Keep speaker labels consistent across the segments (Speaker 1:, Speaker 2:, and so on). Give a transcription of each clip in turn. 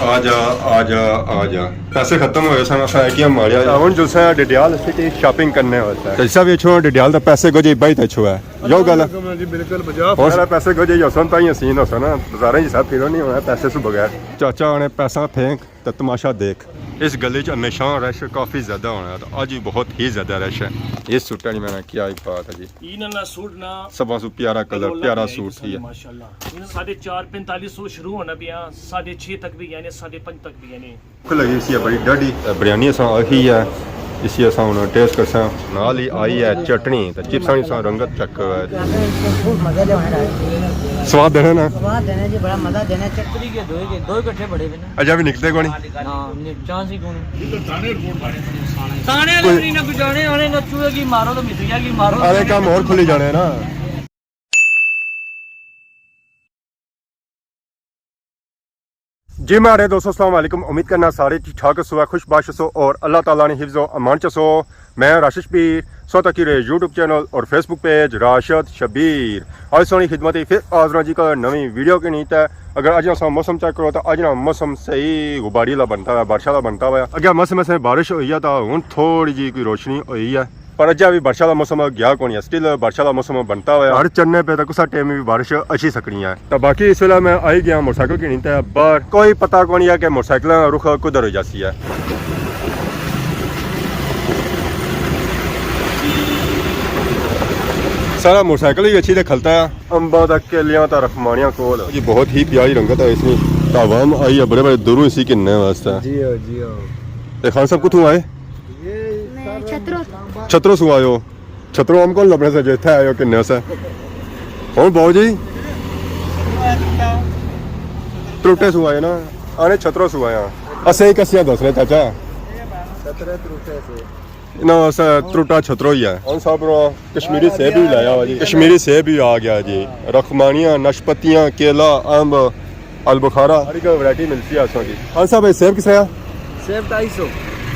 Speaker 1: आ जा पैसे खत्म होए सन असा क्या मारिया हुन जो सा डिडियाल सिटी शॉपिंग करने होता है जैसा भी छो डिडियाल दा पैसे को जे बाई ते छो है यो गल
Speaker 2: जी बिल्कुल बजा
Speaker 1: और पैसे को जे हसन ताई हसीन हसन बाजारें जी सब फिरो नहीं होना पैसे से बगैर चाचा ने पैसा फेंक ते तमाशा देख इस गली च हमेशा रश काफ़ी ज़्यादा होना है तो आज भी बहुत ही ज़्यादा रश है ये सूटा नहीं मैंने क्या एक बात है जी
Speaker 2: इनना सूट ना
Speaker 1: सबा सु प्यारा कलर प्यारा सूट थी
Speaker 2: माशाल्लाह इन 4:45 शुरू होना भी 6:30 तक भी यानी 5:30 तक भी यानी
Speaker 1: भुख लगी सी बड़ी डाढ़ी बिरयानी असा ही है इसी असा हुन टेस्ट करसा नाल ही आई है चटनी ते चिप्सां नी सा रंगत चक स्वाद देना ना
Speaker 3: स्वाद देना जी बड़ा मजा देना चटनी के दो इकट्ठे बड़े ना
Speaker 1: अजा भी निकलते कोनी
Speaker 3: हां चांस ही कोनी तो थाने रिपोर्ट मारे थाने वाले ना गुजाने वाले नचुए की मारो तो मिथिया की मारो
Speaker 1: अरे काम और खुली जाने ना जी मारे दोस्तों अस्सलाम वालेकुम उम्मीद करना सारे ठीक ठाक सो खुशबाश सो और अल्लाह ताला ने हिफ्ज़ो अमान च सो मैं राशिद शबीर सो तक यूट्यूब चैनल और फेसबुक पेज राशिद शबीर आज सोनी खिदमत फिर हाज़र जी का नवी वीडियो की नीत है अगर अज अस मौसम चेक करो तो अज ना मौसम सही गुबारी वाला बनता है बारिश वाला बनता हुआ अगर मौसम बारिश हुई है तो हूँ थोड़ी जी कोई रोशनी हुई है पर अजा भी बारिश वाला मौसम गया कौन है स्टिल बारिश वाला मौसम बनता हुआ हर चलने पे तो कुछ टाइम भी बारिश अच्छी सकनी है तो बाकी इस वेला मैं आई गया मोटरसाइकिल की नींद है बाहर कोई पता कौन है कि मोटरसाइकिल रुख कुधर हो जाती है सारा मोटरसाइकिल ही अच्छी खलता है अंबा तक केलियां तो रखमानियां कोल जी बहुत ही प्यारी रंगत है इसमें तावाम आई है बड़े बड़े दूरों इसी किन्ने वास्ते जी खान साहब कुथों आए छतरो सु आयो छतरो हम कौन लबने से जेथा आयो किन्ने से और बाबू जी त्रुटे सु आए ना आने छतरो सु आया असे ही कसिया दस रहे चाचा छतरे त्रुटे से ना ऐसा त्रुटा छतरो ही है और साहब कश्मीरी सेब भी लाया हुआ जी कश्मीरी सेब भी आ गया जी रखमानियां नाशपतियां केला अम्ब अलबुखारा हर एक वैरायटी मिलती है असों की हाँ साहब सेब किस है
Speaker 3: सेब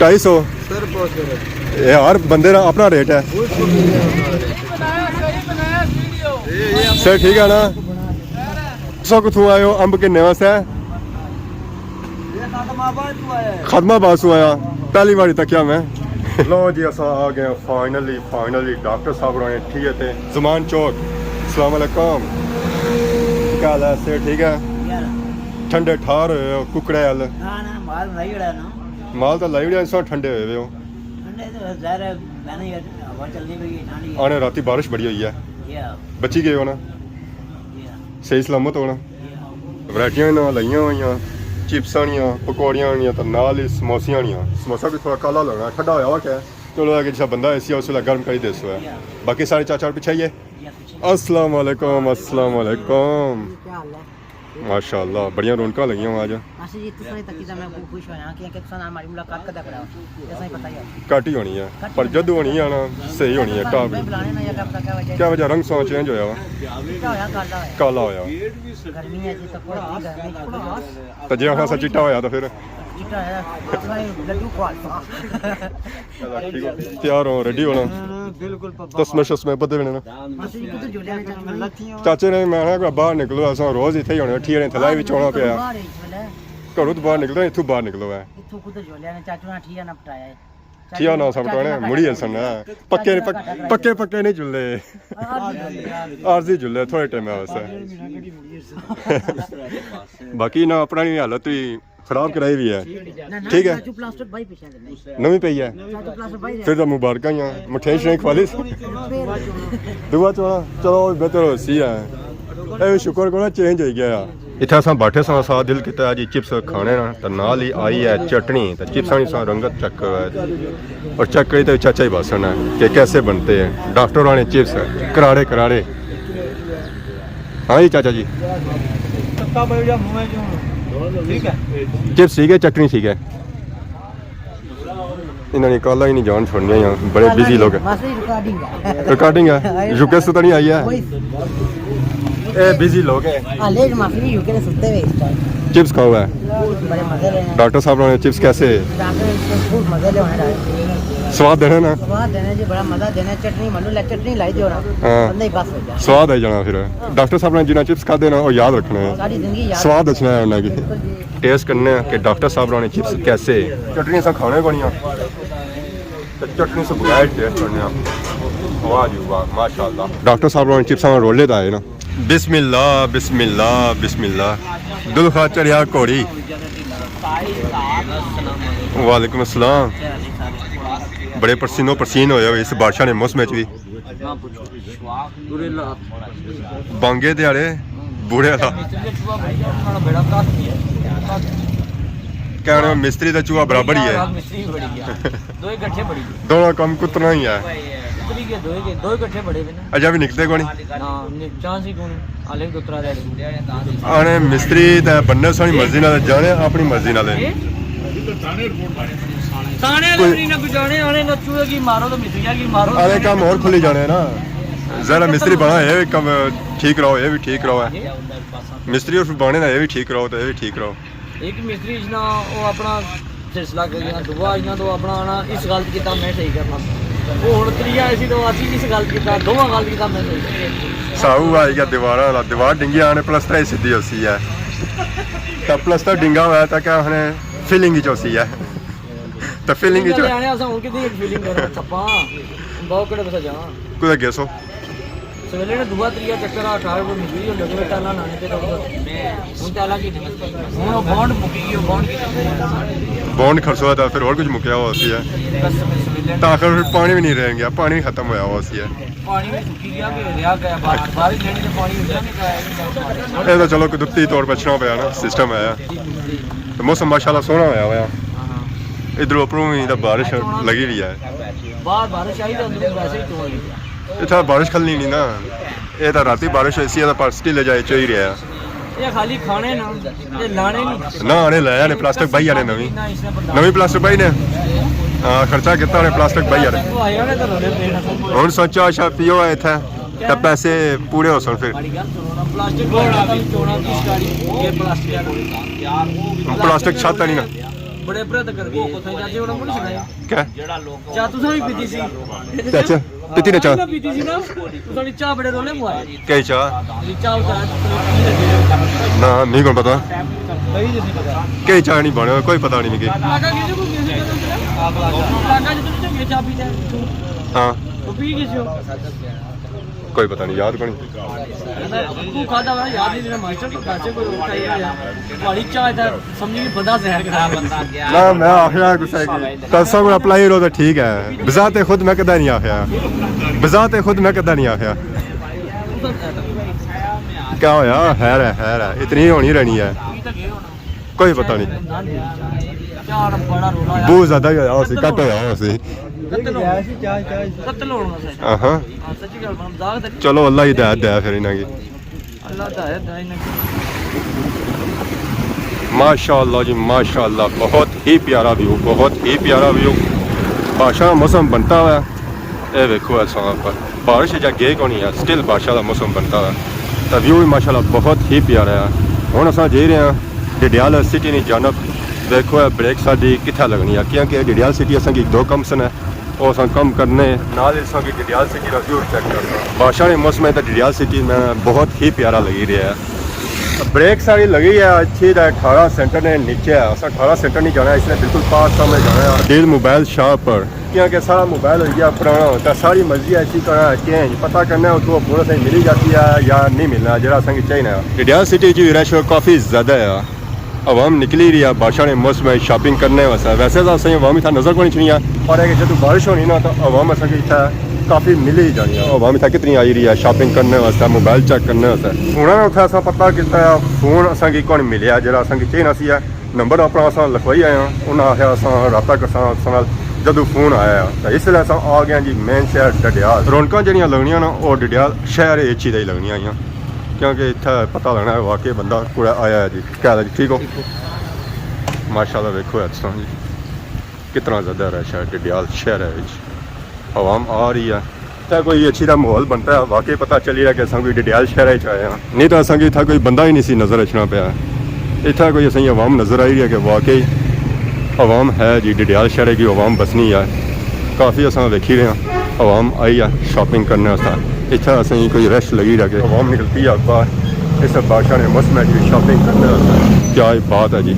Speaker 1: 250 यार बंदे अपना रेट है सर ठीक है ना सो कुथों आयो अंब किन्ने वास्ते खदमाबाद से आया पहली बारी तक मैं लो जी असा आ गए फाइनली डॉक्टर साहब ने ठीक है थे जुमान चौक अस्सलाम वालेकुम क्या हाल है सर ठीक है ठंडे ठार कुकड़े हल माल तो लाई उड़िया इस ठंडे हुए हो आने राती बारिश बड़ी हुई है बची गए हो ना सही सलामत होना वैरायटियां ना लाइया हुई चिप्सां पकौड़ियां तो नाल ही समोसियां समोसा भी थोड़ा काला लगना ठंडा होया क्या चलो आगे जैसा बंदा ऐसी उस गर्म कर दे सो है बाकी सारे चाचा पीछे ही है अस्सलाम वालेकुम माशाअल्लाह बढ़िया रौनकां लगी हुआ आज घट ही होनी है पर जद होनी है ना सही होनी है टॉप क्या वजह रंग सो चेंज होया काला होया तो जे असा चिट्टा होया तो फिर तैयार हो रेडी होना तस्मे शस्मे पते भी ना चाचे ने मैं बाहर निकलो अस रोज इतने ही होने ठीक है थला भी चौना पे घरों तो बाहर निकलो इतों बाहर निकलो है ठिया ना सब टोने मुड़ी सन पक्के नहीं झुल्ले आरजी झुल्ले थोड़े टाइम वास्ते बाकी ना अपना नहीं हालत भी खराब कराई भी है ठीक है नवी पई है फिर तो मुबारक ही मठे शे खवाली दुआ चलो बेहतर हो सी है शुक्र करो चेंज हो गया इतना अस बैठे सा सा दिल किया जी चिप्स खाने ना तो नाल ही आई है चटनी तो चिप्सा नी सा रंगत चक और चक करी तो चाचा ही भाषण है कि कैसे बनते हैं डॉक्टरों ने चिप्स करारे हाँ जी चाचा जी चिप्स ठीक है चटनी ठीक है इन्होंने काला ही नहीं जान छोड़नी यहाँ बड़े बिजी लोग हैं रिकॉर्डिंग है यूके से तो नहीं आई है बिजी लोग हैं चिप्स खाओ है डॉक्टर साहब ने चिप्स कैसे ਸਵਾਦ ਦੇਣਾ ਨਾ
Speaker 4: स्वाद देने जी बड़ा मजा देने चटनी मालूम ले चटनी लाई दियो ना
Speaker 1: हाँ।
Speaker 4: बंदा ही बस हो जाए
Speaker 1: ਸਵਾਦ ਆ ਜਾਣਾ ਫਿਰ ਡਾਕਟਰ ਸਾਹਿਬ ਨੇ ਜਿੰਨਾ ਚਿਪਸ ਖਾਦੇ ਨਾ ਉਹ ਯਾਦ ਰੱਖਣਾ ਹੈ
Speaker 4: सारी जिंदगी याद
Speaker 1: ਸਵਾਦ ਦੱਸਣਾ ਹੈ ਉਹਨਾਂ ਦੀ
Speaker 4: बिल्कुल जी
Speaker 1: टेस्ट करने हैं कि डॉक्टर साहब ने चिप्स कैसे चटनी से खाने बनिया तो चटनी से बगैर टेस्ट करने हैं वाह जी वाह माशाल्लाह डॉक्टर साहब ने चिप्स में रोले दाए ना बिस्मिल्लाह बिस्मिल्लाह बिस्मिल्लाह दिल खा चढ़िया घोड़ी वालेकुम अस्सलाम बड़े पसीनो पसीन होए हो इस बादशाह ने मौसम भी बांगे दिहाड़े बूढ़े वाला कहने में मिस्त्री का चूहा बराबर ही है
Speaker 3: मिस्त्री बड़ी है दो इकट्ठे बड़ी है
Speaker 1: दोनों कम कुतना ही है
Speaker 3: मिस्त्री के दो इकट्ठे बड़े भी ना
Speaker 1: अजा भी निकलते को नहीं
Speaker 3: ना चांस ही कौन आले कुतरा दे
Speaker 1: आने मिस्त्री ते बनने सोनी मर्जी नाल जाने अपनी मर्जी नाल
Speaker 3: ताने लवरी ना गुजाने आने नचूए की मारो तो मिस्त्रिया की मारो
Speaker 1: आले काम और खुली जाने ना जरा मिस्त्री बना ये भी कम ठीक रहो ये भी ठीक रहो है मिस्त्री और बने ना ये भी ठीक रहो तो ये भी ठीक रहो
Speaker 3: एक मिस्त्री जना वो अपना सिलसिला कर गया दुआ इना तो अपना आना इस गलत किया मैं सही करना वो हुन त्रिया ऐसी तो आसी इस गलत किया दोवां गलत किया मैं सही
Speaker 1: साहू आई गया दीवारा वाला दीवार डिंगी आने प्लस्तर ही सीधी होसी है तो प्लस्तर डिंगा हुआ था क्या हमने फीलिंग ही होसी है तो फीलिंग ही
Speaker 3: आने असा हुन कितनी फीलिंग कर छप्पा बहुत कड़े बस जा
Speaker 1: कुछ गेसो
Speaker 3: सवेरे ने दुआ त्रिया चक्कर 18 को मिली हो लगे टाला लाने पे हुन टाला की हुन बॉन्ड मुकी गई बॉन्ड की
Speaker 1: बॉन्ड खर्च हुआ था फिर और कुछ मुकिया हुआ होसी है
Speaker 3: बस सवेरे
Speaker 1: तो आखिर फिर पानी भी नहीं रह गया पानी भी खत्म हुआ होसी है
Speaker 3: पानी में सुखी गया कि रिया गया बारिश लेनी तो पानी उठा नहीं गया
Speaker 1: ये तो चलो कुदरती तौर पर बचना पाया ना सिस्टम है तो मौसम माशाल्लाह सोहना होया हुआ इधर उपरों ही तो बारिश लगी रही है
Speaker 3: बाहर बारिश आई तो अंदर वैसे ही तोड़ गया
Speaker 1: इतना बारिश खलनी नहीं ना ये तो राती बारिश ऐसी है तो पर स्टिल ले जाए चाहिए रहा
Speaker 3: ये खाली खाने ना ये लाने नहीं
Speaker 1: ना आने लाया ने प्लास्टिक भाई आने नवी
Speaker 3: ना इसने बंदा
Speaker 1: नवी प्लास्टिक भाई ने हाँ खर्चा कितना ने प्लास्टिक भाई आने
Speaker 3: वो आया ने तो रोले पेड़
Speaker 1: ਹੁਣ ਸੋਚੋ ਅੱਛਾ ਪੀਓ ਇੱਥੇ ਤਾਂ ਪੈਸੇ ਪੂਰੇ ਹੋ ਸਨ ਫਿਰ
Speaker 3: गाड़ी का चोना प्लास्टिक बोर्ड का चोना किस गाड़ी ये प्लास्टिक यार
Speaker 1: प्लास्टिक छाता नहीं ना
Speaker 3: बड़े प्रयत्न कर गए कोথায় जाते ওরা মনে শোনায়
Speaker 1: क्या
Speaker 3: চা তুই সবই ਪੀਤੀ ਸੀ
Speaker 1: चाचा पीती ने चाह
Speaker 3: ਪੀਤੀ ਸੀ ਨਾ ਤੁਸੀਂ ਚਾਹ ਬੜੇ ਰੋਲੇ ਮੁਆਏ
Speaker 1: कई चाह
Speaker 3: ਜੀ ਚਾਹ ਉਤਾਰ
Speaker 1: ना नहीं कौन पता
Speaker 3: ਕਈ ਨਹੀਂ ਪਤਾ
Speaker 1: कई चाह नहीं बने कोई पता नहीं मिगी
Speaker 3: ਲਾਗਾ ਕਿਸੇ ਕੋ ਕਿਸੇ ਲਾਗਾ ਜਿੱਦ ਤੇ ਚਾਹ ਪੀਤਾ
Speaker 1: हाँ
Speaker 3: ਉਹ ਪੀ ਕਿਸੇ ਹੋ
Speaker 1: कोई पता नहीं याद कोनी
Speaker 3: ਤੂੰ ਖਾਦਾ ਵਾ ਯਾਦ ਨਹੀਂ ਮੇਰਾ ਮਾਸਟਰ ਤੋਂ ਕਾਚੇ ਕੋਈ ਰੋਕਾ ਹੀ ਆ ਵਾਲੀ ਚਾਹ ਦਾ ਸਮਝੀ ਵੀ ਬੰਦਾ ਜ਼ਹਿਰ ਕਰਾ ਬੰਦਾ ਗਿਆ
Speaker 1: ना मैं आखिया गुस्सा की तसम अप्लाई रो तो ठीक है बजाते खुद मैं कदा नहीं आखिया बजाते खुद मैं कदा नहीं आखिया क्या होया हैर है इतनी होनी रहनी है कोई पता नहीं
Speaker 3: ਚਾਹ ਬੜਾ ਰੋਲਾ ਆ
Speaker 1: बहुत ज्यादा होया उसी कट होया उसी
Speaker 3: ਕਤਲ ਹੋਣਾ ਸਹੀ
Speaker 1: हाँ
Speaker 3: ਹਾਂ ਸੱਚੀ ਗੱਲ ਬਣ ਦਾਗ ਤੇ
Speaker 1: चलो अल्लाह ही दया दया फिर इन्हें की
Speaker 3: ਅੱਲਾਹ ਦਾ ਹੈ ਦਾ ਇਹਨਾਂ
Speaker 1: माशाअल्लाह जी माशाअल्लाह बहुत ही प्यारा व्यू बहुत ही प्यारा व्यू बारिश का मौसम बनता हुआ ये देखो ऐसा पर बारिश जा गए को नहीं है स्टिल बारिश का मौसम बनता हुआ तो व्यू भी माशाअल्लाह बहुत ही प्यारा है हुण असां जा रहे हैं डिडियाल सिटी की जानब देखो ब्रेक साडी कित्थे लगनी है क्योंकि डिडियाल सिटी असां की दो कम सन है वो असां कम करने नाल असां की डिडियाल सिटी का व्यू चेक करना बारिश के मौसम में तो डिडियाल सिटी में बहुत ही प्यारा लगी रहा है ब्रेक सारी लगी है अच्छी 18 सेंटर ने नीचे है असा 18 सेंटर नहीं जाना है इसने बिल्कुल पास सामने जाना है डील मोबाइल शॉप पर क्योंकि सारा मोबाइल हो गया पुराना होता है सारी मर्जी ऐसी करना है चेंज पता करना है उसको पूरा सही मिली जाती है या नहीं मिलना जरा संग चाहिए डिडियाल सिटी की रश काफ़ी ज़्यादा है आवाम निकली रही है बारिश के मौसम में शॉपिंग करने वास्ते वैसे तो सही आवाम इतना नज़र को नहीं चाहिए और जब बारिश होनी ना तो आवाम असा इतना काफ़ी मिली ही जानी है आवाम इतना कितनी आई रही है शॉपिंग करने वास्ते मोबाइल चेक करने वास्ते उन्होंने उत्थे असा पता किया फोन असा कौन मिले जरा असा चाहिए सी है नंबर अपना असा लिखवाई आए हैं उन्हें आखिया असा रबता करसा जदों फोन आया तो इसलिए असा आ गए जी मेन शहर डिडियाल रौनक जड़ियाँ लगनियां ना वो डिडियाल शहर एची दी लगनियां आईयां क्योंकि इतना पता लगना है वाकई बंदा पूरा आया है जी क्या है जी ठीक हो माशाल्लाह देखो अच्छा जी कितना ज़्यादा रश है डिडियाल शहर है आवाम आ रही है तो कोई अच्छी दा माहौल बनता है वाकई पता चली रहा कि अस कोई डिडियाल शहर आए हैं नहीं तो असा इतना कोई बंदा ही नहीं सी नज़र रचना पाया इतना कोई असें आवाम नज़र आई रही है कि वाकई आवाम है जी डिडियाल शहर की आवाम बसनी है ਕਾਫੀ ਅਸਾਂ ਵੇਖੀ ਰਹੇ ਹਾਂ ਆਵਾਮ ਆਈ ਆ ਸ਼ਾਪਿੰਗ ਕਰਨ ਵਾਸਤੇ ਇੱਥੇ ਅਸੀਂ ਕੋਈ ਰਸ਼ ਲਗੀ ਲੱਗੇ ਆਵਾਮ ਨਿਕਲਤੀ ਆ ਬਾਹਰ ਇਸ ਬਾਦਸ਼ਾਹ ਨੇ ਮਸਤ ਮੈਂ ਜੀ ਸ਼ਾਪਿੰਗ ਕਰਨ ਵਾਸਤੇ ਕੀ ਬਾਤ ਹੈ ਜੀ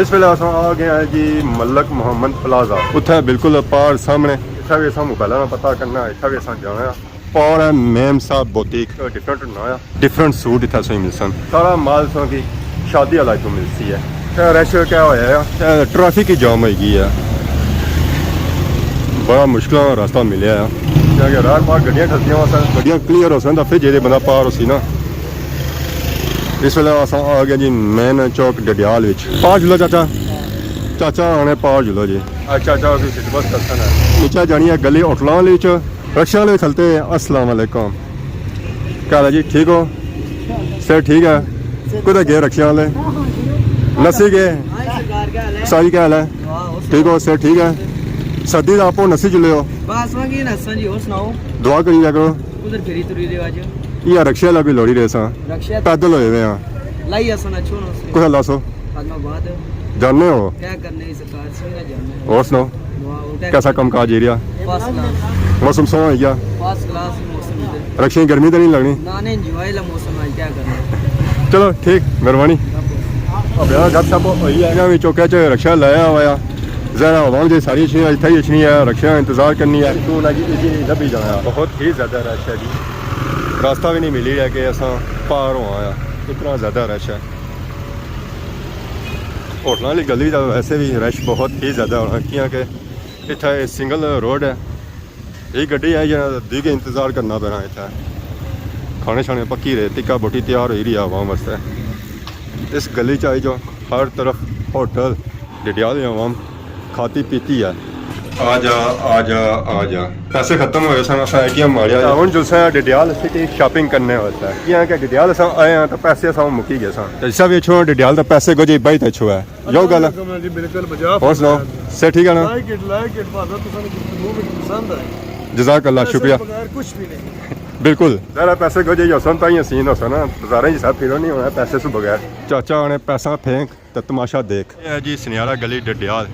Speaker 1: ਇਸ ਵੇਲੇ ਅਸਾਂ ਆ ਗਏ ਹਾਂ ਜੀ ਮਲਕ ਮੁਹੰਮਦ ਪਲਾਜ਼ਾ ਉੱਥੇ ਬਿਲਕੁਲ ਪਾਰ ਸਾਹਮਣੇ ਇੱਥੇ ਵੀ ਸਾਨੂੰ ਪਹਿਲਾਂ ਨਾ ਪਤਾ ਕਰਨਾ ਇੱਥੇ ਵੀ ਅਸਾਂ ਜਾਣਾ ਪਾਰ ਹੈ ਮੈਮ ਸਾਹਿਬ ਬੁਟੀਕ ਡਿਫਰੈਂਟ ਨਾ ਡਿਫਰੈਂਟ ਸੂਟ ਇੱਥੇ ਸਾਨੂੰ ਮਿਲ ਸਨ ਸਾਰਾ ਮਾਲ ਸੋ ਕੀ ਸ਼ਾਦੀ ਵਾਲਾ ਤੋਂ ਮਿਲਦੀ ਹੈ ਤੇ ਰਸ਼ ਕਿਆ ਹੋਇਆ ਆ ਟ੍ਰੈਫਿਕ ਹੀ ਜਾਮ ਹੋਈ ਗਈ ਆ ਬੜਾ ਮੁਸ਼ਕਲਾਂ ਦਾ ਰਸਤਾ ਮਿਲਿਆ ਆ ਕਿਉਂਕਿ ਰਾਹ ਪਾਰ ਗੱਡੀਆਂ ਠੱਲਦੀਆਂ ਵਾ ਸਨ ਗੱਡੀਆਂ ਕਲੀਅਰ ਹੋ ਸਨ ਤਾਂ ਫਿਰ ਜਿਹਦੇ ਬੰਦਾ ਪਾਰ ਹੋ ਸੀ ਨਾ ਇਸ ਵੇਲੇ ਅਸਾਂ ਆ ਗਏ ਜੀ ਮੈਨ ਚੌਕ ਡਡਿਆਲ ਵਿੱਚ ਪਾਰ ਜੁਲੋ ਚਾਚਾ ਆਣੇ ਪਾਰ ਜੁਲੋ ਜੀ ਚਾਚਾ की खिदमत करते हैं नीचे जानी है गली होटलों वाले रक्षा वाले चलते हैं अस्सलाम वालेकुम क्या हाल है जी ठीक हो सर ठीक है कुछ गए रक्षा वाले नसी गए साई क्या हाल है ठीक हो सर ठीक है सर्दी का आपो नसी चले हो
Speaker 3: ਬਸ ਵਾਂਗੀ ਨਸਾਂ ਜੀ ਹੋਰ ਸੁਣਾਓ
Speaker 1: दुआ करी जा करो
Speaker 3: ਉਧਰ ਫੇਰੀ ਤੁਰੀ ਦੇ ਅੱਜ
Speaker 1: ये रक्षा वाला भी लोड़ी रहे सा
Speaker 3: ਰਕਸ਼ਾ
Speaker 1: पैदल होए हुए हैं
Speaker 3: ਲਾਈ ਅਸਨ ਅੱਛੋ ਨਾ
Speaker 1: कुछ अल्लाह सो
Speaker 3: ਖਾਣਾ ਬਾਅਦ
Speaker 1: जानने हो
Speaker 3: क्या करने इस सरकार से ना जानने
Speaker 1: और सुनाओ
Speaker 3: वाह
Speaker 1: कैसा काम काज एरिया
Speaker 3: फर्स्ट क्लास
Speaker 1: मौसम सोहा है क्या
Speaker 3: फर्स्ट क्लास मौसम इधर
Speaker 1: रक्षा की गर्मी तो नहीं लगनी
Speaker 3: ना ने एंजॉय ला मौसम आज क्या करना
Speaker 1: चलो ठीक मेहरबानी अब यार गप शप होई है ना भी चौके च रक्षा लाया हुआ जरा आवाम जी सारी चीज़ें इतना ही अच्छी है रक्षा इंतजार करनी है तू ना जी लभी जाना बहुत ही ज़्यादा रश है जी रास्ता भी नहीं मिली है कि असा पार हो आया इतना ज़्यादा रश है होटलों वाली गली का वैसे भी रश बहुत ही ज़्यादा होना क्योंकि इतना सिंगल रोड है ये गड्डी है जहाँ दी के इंतज़ार करना पैना इतना खाने शाने पक्की रहे टिक्का बोटी तैयार हो रही है आवाम वास्ते इस गली च आई जो हर तरफ होटल डडियाल आवाम खाती पीती है आ जा पैसे खत्म हो गए सन असा कि मारिया हूँ जो डडियाल सिटी शॉपिंग करने वास्ते यहाँ के डडियाल अस आए हैं तो पैसे अस मुक्की गए सन जैसा भी अच्छो डडियाल तो पैसे को जी बाई तो अच्छो है यो गल और सुनाओ से ठीक है ना जज़ाक अल्लाह शुक्रिया बिल्कुल ज़रा पैसे को जी सन ताई सीन हो ना बाजारें जी सब फिरो नहीं होना पैसे से बगैर चाचा आने पैसा फेंक तो तमाशा देख जी सनियारा गली डडियाल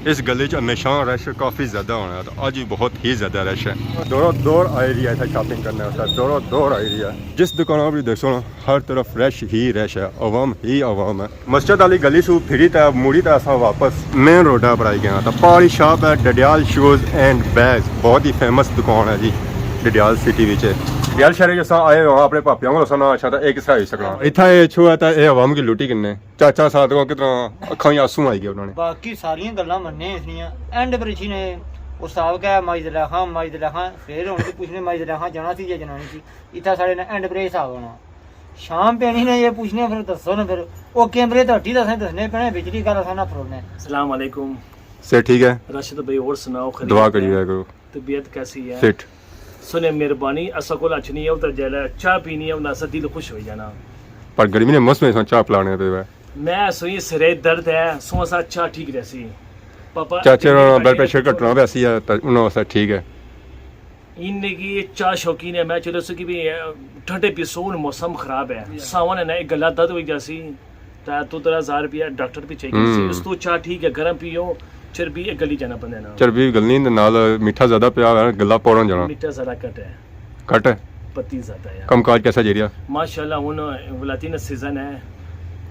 Speaker 1: इस गली च हमेशा रश काफ़ी ज़्यादा होना है तो आज भी बहुत ही ज़्यादा रश है दौरों दौर आई रही है इतना शॉपिंग करने वास्ते दौरों दौर आई रही है जिस दुकान पर देखो ना हर तरफ रश ही रश है अवाम ही अवाम है मस्जिद वाली गली से फिरी था मुड़ी था असा वापस मेन रोडा पर आई गया था पारी शॉप है डडियाल शूज़ एंड बैग्स बहुत ही फेमस दुकान है जी डडियाल सिटी विच डडियाल शहर जैसा आए हो अपने पापियों को सुना अच्छा था एक हिस्सा ही सकना इतना ये छुआ था ये अवाम की लुटी किन्ने चाचा साथ को कितना अखां आंसू आई गए उन्होंने
Speaker 5: बाकी सारियां गल्लां मन्ने इसलिए एंड पर इसी ने उस्ताद कहा माइजला खां फिर हुन ते पुछने माइजला खां जाना सी या जनानी सी इतना साढ़े ने एंड पर हिसाब होना शाम पैनी ने ये पूछने फिर दसो ना फिर ओ कैमरे तो हटी दसने पैने बिजली का रसाना फरोने
Speaker 2: अस्सलाम वालेकुम
Speaker 1: से ठीक है
Speaker 2: राशिद भाई और सुनाओ खैरियत
Speaker 1: दुआ
Speaker 2: है?
Speaker 1: करिए करो
Speaker 2: तबीयत कैसी है
Speaker 1: फिट
Speaker 2: सुने मेहरबानी असा को अच्छी है उधर जला चाय पीनी है उधर दिल खुश हो जाना
Speaker 1: पर गर्मी ने मौसम में चाह पिलाने पे है
Speaker 2: मैं सोई सिरे दर्द है सो सा अच्छा ठीक रहसी पापा
Speaker 1: चाचे ब्लड प्रेशर घटना वैसी है उन्होंने वास्ते ठीक है
Speaker 2: इनने की चाह शौकीन है मैं चलो सकी भी ठंडे पिसोन मौसम खराब है सावन है ना एक गला दर्द हो जैसी तो तेरा 1000 रुपया डॉक्टर भी चाहिए उस तो चाह ठीक है गर्म पियो चरबी एक गली जाना बंदे ना
Speaker 1: चरबी गलनी दे नाल मीठा ज्यादा पिया है गला पौड़न जाना
Speaker 2: मीठा जरा कट है
Speaker 1: कट है
Speaker 2: पत्ती ज्यादा है
Speaker 1: कामकाज कैसा जेरिया
Speaker 2: माशाल्लाह हुन वलाती ना सीजन है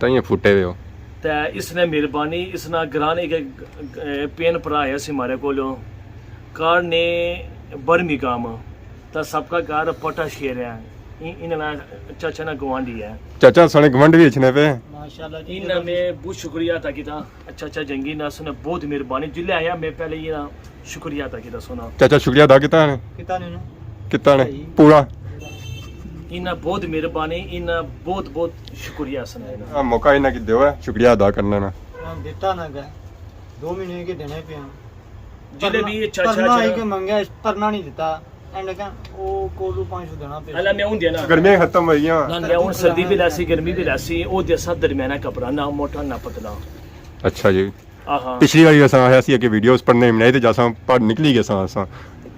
Speaker 1: ताइए फुटे हुए हो
Speaker 2: ते इसने मेहरबानी इसना ग्रान एक पेन भरा है सी मारे कोलो कार ने बर्मी काम ता सबका कार पटा शेर है इनना चाचा ना गवांडी है
Speaker 1: चाचा सने गवंड भी इछने पे
Speaker 5: माशाल्लाह जी
Speaker 2: इन में बहुत शुक्रिया था कि था अच्छा जंगी ना सुने बहुत मेहरबानी जिले आया मैं पहले ये ना शुक्रिया था कि था सुना
Speaker 1: चाचा शुक्रिया अदा किता ने
Speaker 5: किता ने ना
Speaker 1: किता ने पूरा
Speaker 2: इना बहुत मेहरबानी इना बहुत शुक्रिया सुना
Speaker 1: मौका इना की देओ है शुक्रिया अदा करना ना
Speaker 5: देता ना गए 2 महीने के देने पे
Speaker 2: जिले भी
Speaker 5: परना
Speaker 2: चाचा
Speaker 5: ही के मंगे परना नहीं देता एंड का ओ कोलू 500 देना पे
Speaker 2: अल्लाह मैं उन देना
Speaker 1: गर्मी खत्म हो गईयां
Speaker 2: ना मैं उन सर्दी भी लासी गर्मी भी लासी ओ देसा दरमियाना कपड़ा ना मोटा ना पतला
Speaker 1: अच्छा जी
Speaker 2: आहा
Speaker 1: पिछली बारी असां आया सी कि वीडियोस पढ़ने में नहीं ते जैसा पढ़ निकली गए असां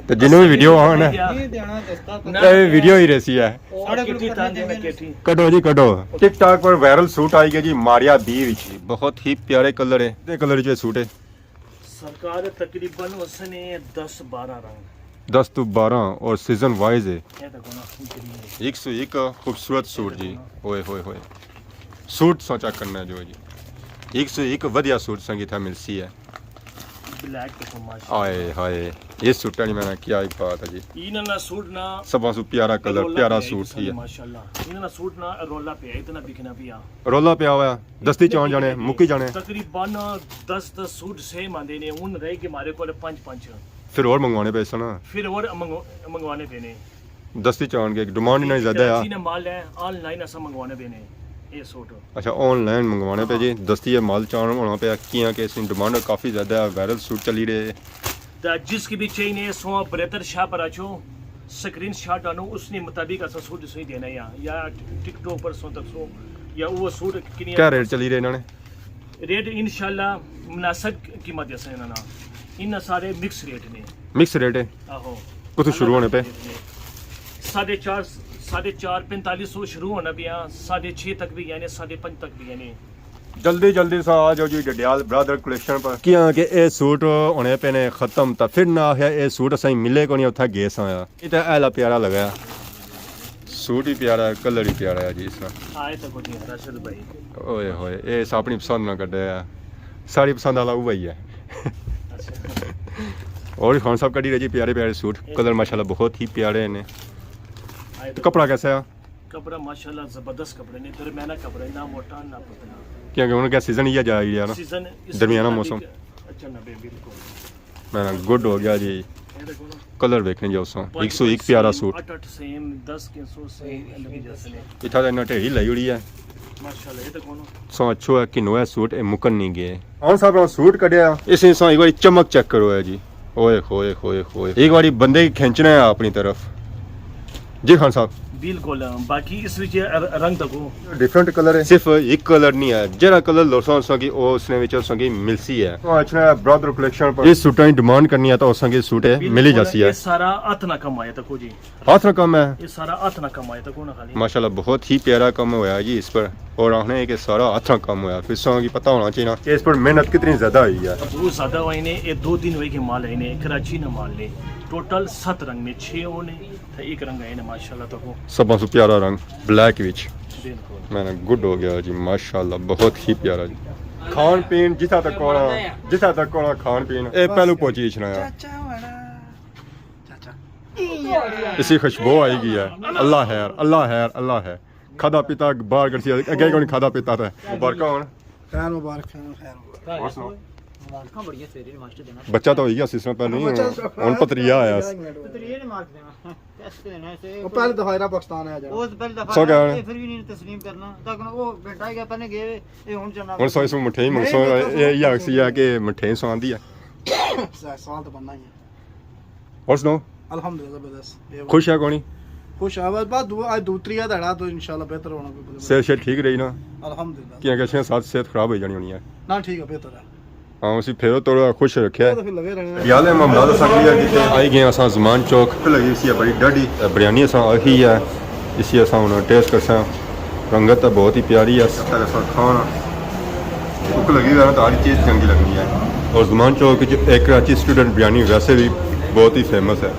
Speaker 1: ते जिन्हों भी वीडियो आना
Speaker 5: ये देना दस्ता
Speaker 1: ये वीडियो ही रहसी है
Speaker 2: साढ़े किटी तांजे में केटी
Speaker 1: कटो जी कटो टिकटॉक पर वायरल सूट आई गया जी मारिया बी विच बहुत ही प्यारे कलर है ये कलर जो सूट है
Speaker 2: सरकार तकरीबन उसने 10-12 रंग
Speaker 1: 10 ਤੋਂ 12 ਔਰ ਸੀਜ਼ਨ ਵਾਈਜ਼ ਹੈ
Speaker 2: ये देखो ना ग्रीन
Speaker 1: 101 खूबसूरत सूट जी ओए होए होए सूट सोचा करना जो जी 101 ਵਧੀਆ सूट संगीता मिलती है
Speaker 2: ब्लैक देखो माशाल्लाह
Speaker 1: आए हाय ये सूटा नहीं मैंने क्या ही बात है जी
Speaker 2: इन्हें ना सूट ना
Speaker 1: सबा सु प्यारा कलर
Speaker 2: रोला
Speaker 1: प्यारा
Speaker 2: पे है
Speaker 1: सूट थी है
Speaker 2: माशाल्लाह इन्हें ना सूट ना रोला पे है इतना बिकना पिया
Speaker 1: रोला ਪਿਆ ਹੋਇਆ ਦਸਤੀ ਚੌਣ ਜਾਣੇ ਮੁੱਕੀ ਜਾਣੇ
Speaker 2: तकरीबन 10 सूट सेम आंदे ने उन रह के हमारे को 5
Speaker 1: ਫਿਰ ਹੋਰ ਮੰਗਵਾਉਣੇ ਪਏ ਸਨ
Speaker 2: फिर और मंगवाने देने
Speaker 1: ਦਸਤੀ ਚੌਣ ਕੇ ਡਿਮਾਂਡ ਨਹੀਂ ਜ਼ਿਆਦਾ ਆ
Speaker 2: ने माल है ऑनलाइन ऐसा मंगवाने देने ये सूट
Speaker 1: ਅੱਛਾ ਆਨਲਾਈਨ ਮੰਗਵਾਉਣੇ ਪਏ ਜੀ ਦਸਤੀ ਇਹ ਮਾਲ ਚੌਣ ਹੋਣਾ ਪਿਆ ਕੀਆਂ ਕਿ ਇਸ ਦੀ ਡਿਮਾਂਡ ਕਾਫੀ ਜ਼ਿਆਦਾ ਹੈ ਵਾਇਰਲ ਸੂਟ ਚੱਲੀ ਰਹੇ
Speaker 2: जिसकी भी चाहिए 172 शाह पर आचो स्क्रीन शॉट डालो उसने मुताबिक ऐसा सूट सही देना या टिकटॉक पर 100 तक 100 या वो सूट कितनी
Speaker 1: ਕਿਆ ਰੇਟ ਚੱਲੀ ਰਹੇ ਇਹਨਾਂ ਨੇ
Speaker 2: रेट इंशाल्लाह मुनासिब कीमत जैसे ना इन सारे मिक्स रेट ने
Speaker 1: ਮਿਕਸ ਰੇਟ ਹੈ
Speaker 2: आहो
Speaker 1: ਕਿੱਥੋਂ ਸ਼ੁਰੂ ਹੋਣੇ ਪਏ
Speaker 2: 4.5 4500 शुरू होना भी 6.5 तक भी यानी 5.5 तक भी यानी
Speaker 1: ਜਲਦੀ ਜਲਦੀ ਸਾ ਆ ਜਾਓ ਜੀ ਡਡਿਆਲ ਬ੍ਰਦਰ ਕਲੈਕਸ਼ਨ ਪਰ ਕਿਹਾ ਕਿ ਇਹ ਸੂਟ ਹੋਣੇ ਪਏ ਨੇ ਖਤਮ ਤਾਂ ਫਿਰ ਨਾ ਆਖਿਆ ਇਹ ਸੂਟ ਅਸਾਂ ਮਿਲੇ ਕੋ ਨਹੀਂ ਉੱਥੇ ਗਏ ਸਾਂ ਆ ਇਹ ਤਾਂ ਐਲਾ ਪਿਆਰਾ ਲਗਾ ਸੂਟ ਹੀ ਪਿਆਰਾ ਹੈ ਕਲਰ ਹੀ ਪਿਆਰਾ ਹੈ ਜੀ ਇਸ ਦਾ
Speaker 2: आए तक होती है राशिद भाई
Speaker 1: ਓਏ ਹੋਏ ਇਹ ਸਾ ਆਪਣੀ ਪਸੰਦ ਨਾ ਕੱਢਿਆ ਸਾਰੀ ਪਸੰਦ ਵਾਲਾ ਉਹ ਹੀ ਹੈ और खान साहब कड़ी रही प्यारे प्यारे सूट कलर माशाल्लाह बहुत ही प्यारे ने
Speaker 2: आए
Speaker 1: तो कपड़ा कैसा है
Speaker 2: कपड़ा माशाल्लाह जबरदस्त कपड़े ने दरमियाना कपड़ा है ना मोटा ना पतला
Speaker 1: क्योंकि उनका सीजन ही जा रही है ना
Speaker 2: सीजन
Speaker 1: दरमियाना मौसम
Speaker 2: अच्छा ना बिल्कुल
Speaker 1: मैं गुड हो गया जी
Speaker 2: ये देखो ना
Speaker 1: कलर देखने जाओ सो 101 प्यारा सूट
Speaker 2: 8 सेम 10 के 100 सेम लगी जैसे ने
Speaker 1: इतना इन्ना ढेरी लाई हुई है
Speaker 2: माशाल्लाह ये देखो ना
Speaker 1: सो अच्छो है कि नोया सूट ए मुकन नहीं गए हाँ साहब सूट कढ़िया इसे सो एक बार चमक चेक करो है जी ओए होए होए होए एक बार बंदे की खींचना है अपनी तरफ जी खान साहब
Speaker 2: बिल्कुल बाकी इस विच रंग देखो
Speaker 1: डिफरेंट कलर है सिर्फ एक कलर नहीं है जरा कलर लोसा संगी ओ उसने विच संगी मिलसी है तो अच्छा ब्रदर कलेक्शन पर इस सूटां की डिमांड करनी है तो संगी सूट है मिली जाती है
Speaker 2: ये सारा हाथ ना कम आया तको जी
Speaker 1: हाथ ना कम है
Speaker 2: ये सारा हाथ ना कम आया तको ना खाली
Speaker 1: माशाल्लाह बहुत ही प्यारा काम हुआ है जी इस पर और आपने कि सारा हाथ ना कम हुआ फिर संगी पता होना चाहिए ना कि इस पर मेहनत कितनी ज्यादा हुई है
Speaker 2: बहुत ज्यादा हुई ने ये 2 दिन हुए के माल है ने कराची ना माल ने टोटल 7 रंग में 6 होने तो एक रंग है ने माशाल्लाह तको
Speaker 1: सबों से प्यारा रंग ब्लैक विच
Speaker 2: बिल्कुल
Speaker 1: मैंने गुड हो गया जी माशाल्लाह बहुत ही प्यारा जी खान पीन जिथा तक कोना खान पीन ए पहलू पहुंची छना इसी खुशबू आएगी है अल्लाह है अल्लाह है खादा पीता बाहर करसी अगे कौन खादा पीता था मुबारक होन
Speaker 3: खैर मुबारक खैर
Speaker 1: और सुनाओ
Speaker 5: ਮੁਬਾਰਕਾਂ ਬੜੀਆਂ ਸਵੇਰੇ ਮਾਸਟਰ ਦੇਣਾ
Speaker 1: बच्चा तो हो गया सिस्टम पर नहीं हुन पतरिया आया
Speaker 5: ਤਰੀਏ ਨੇ ਮਾਰਕ ਦੇਣਾ ਟੈਸਟ ਦੇਣਾ ਸੇ
Speaker 3: ਉਹ ਪਹਿਲੇ ਦਫਾ ਪਾਕਿਸਤਾਨ ਆ ਜਾਣਾ
Speaker 5: ਉਸ ਪਹਿਲੇ ਦਫਾ
Speaker 1: ਸੋ ਗਿਆ ਉਹਨੇ।
Speaker 5: ਫਿਰ ਵੀ ਨਹੀਂ ਤਸਲੀਮ ਕਰਨਾ ਤਾਂ ਕਿ ਉਹ ਬੇਟਾ ਹੀ ਗਿਆ ਪਹਿਲੇ ਗਏ ਇਹ ਹੁਣ ਚੱਲਣਾ
Speaker 1: ਹੁਣ ਸੋਈ ਸੋ ਮਠੇ ਮੰਗਸੋ ਇਹ ਯਾਕ ਸੀ ਆ ਕਿ ਮਠੇ ਸੋ ਆਂਦੀ ਹੈ
Speaker 3: ਸਵਾਲ ਤਾਂ ਬਣਨਾ ਹੀ ਹੈ
Speaker 1: और सुनो
Speaker 3: ਅਲਹਮਦੁਲਿਲਾ ਜ਼ਬਰਦਸਤ
Speaker 1: खुश है कोनी
Speaker 3: खुश आवाज बाद आज दूसरी दड़ा तो इंशाल्लाह बेहतर होना कोई
Speaker 1: सेहत शेहत ठीक रही ना
Speaker 3: अल्हम्दुलिल्लाह
Speaker 1: कि अगर साथ सेहत खराब हो जानी होनी है
Speaker 3: ना ठीक है बेहतर है
Speaker 1: हाँ उसी फिर थोड़ा खुश रखे
Speaker 3: तो फिर लगे रहने
Speaker 1: याले मामला सकलिया की आई गए असा जमान चौक लगी सी बड़ी डाडी बिरयानी असा आही है इसी असा हुन टेस्ट करसा रंगत तो बहुत ही प्यारी है असा खाना भूख लगी है तो हर चीज़ चंगी लगनी है और जमान चौक एक कराची स्टूडेंट बिरयानी वैसे भी बहुत ही फेमस है